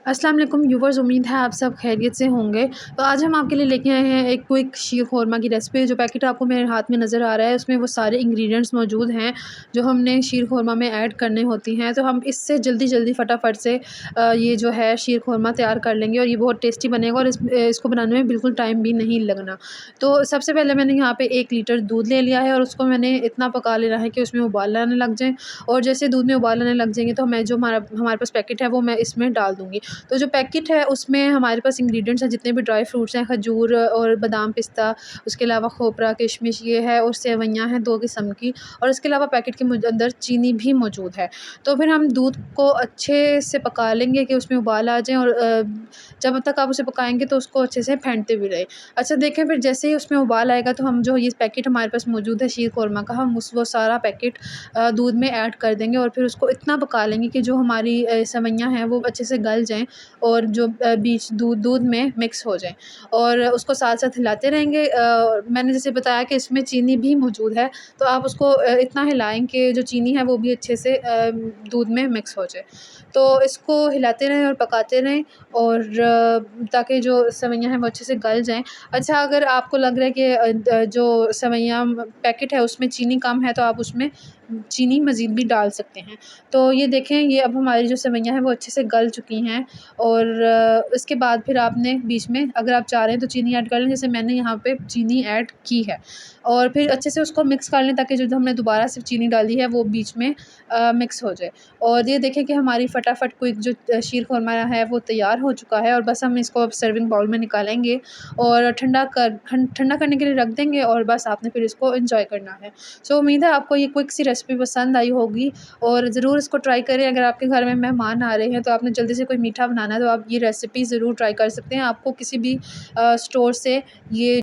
अस्सलाम वालेकुम व्यूवर्स, उम्मीद है आप सब खैरियत से होंगे। तो आज हम आपके लिए लेके आए हैं एक क्विक शीर ख़ोरमा की रेसिपी। जो पैकेट आपको मेरे हाथ में नज़र आ रहा है उसमें वो सारे इंग्रेडिएंट्स मौजूद हैं जो हमने शीर ख़ोरमा में ऐड करने होती हैं। तो हम इससे जल्दी फटाफट से ये जो है शीर ख़ोरमा तैयार कर लेंगे और ये बहुत टेस्टी बनेगा और इसको बनाने में बिल्कुल टाइम भी नहीं लगना। तो सबसे पहले मैंने यहाँ पे 1 लीटर दूध ले लिया है और उसको मैंने इतना पका लेना है कि उसमें उबाल आने लग जाए। और जैसे दूध में उबाल आने लग जाएंगे तो मैं जो हमारे पास पैकेट है वो मैं इसमें डाल दूँगी। तो जो पैकेट है उसमें हमारे पास इंग्रेडिएंट्स हैं, जितने भी ड्राई फ्रूट्स हैं, खजूर और बादाम, पिस्ता, उसके अलावा खोपरा, किशमिश ये है और सेवइयाँ हैं 2 किस्म की, और इसके अलावा पैकेट के अंदर चीनी भी मौजूद है। तो फिर हम दूध को अच्छे से पका लेंगे कि उसमें उबाल आ जाए, और जब तक आप उसे पकाएंगे तो उसको अच्छे से फेंटते भी रहें। अच्छा देखें, फिर जैसे ही उसमें उबाल आएगा तो हम जो ये पैकेट हमारे पास मौजूद है शीर ख़ोरमा का, हम वो सारा पैकेट दूध में ऐड कर देंगे और फिर उसको इतना पका लेंगे कि जो हमारी सेवइयाँ हैं वो अच्छे से गल जाएँ और जो बीच दूध में मिक्स हो जाए, और उसको साथ साथ हिलाते रहेंगे। मैंने जैसे बताया कि इसमें चीनी भी मौजूद है, तो आप उसको इतना हिलाएं कि जो चीनी है वो भी अच्छे से दूध में मिक्स हो जाए। तो इसको हिलाते रहें और पकाते रहें, और ताकि जो सेवइयाँ हैं वो अच्छे से गल जाएँ। अच्छा, अगर आपको लग रहा है कि जो सेवइयाँ पैकेट है उसमें चीनी कम है तो आप उसमें चीनी मज़ीद भी डाल सकते हैं। तो ये देखें, ये अब हमारी जो सेवइयाँ हैं वो अच्छे से गल चुकी हैं, और इसके बाद फिर आपने बीच में अगर आप चाह रहे हैं तो चीनी ऐड कर लें, जैसे मैंने यहाँ पे चीनी ऐड की है। और फिर अच्छे से उसको मिक्स कर लें ताकि जो हमने दोबारा से चीनी डाली है वो बीच में मिक्स हो जाए। और ये देखें कि हमारी फटाफट क्विक जो शीर ख़ोरमा है वो तैयार हो चुका है, और बस हम इसको अब सर्विंग बाउल में निकालेंगे और ठंडा करने के लिए रख देंगे, और बस आपने फिर इसको एंजॉय करना है। सो उम्मीद है आपको ये क्विक सी रेसिपी पसंद आई होगी, और ज़रूर इसको ट्राई करें। अगर आपके घर में मेहमान आ रहे हैं तो आपने जल्दी से कोई मीठा बनाना है तो आप ये रेसिपी ज़रूर ट्राई कर सकते हैं। आपको किसी भी स्टोर से ये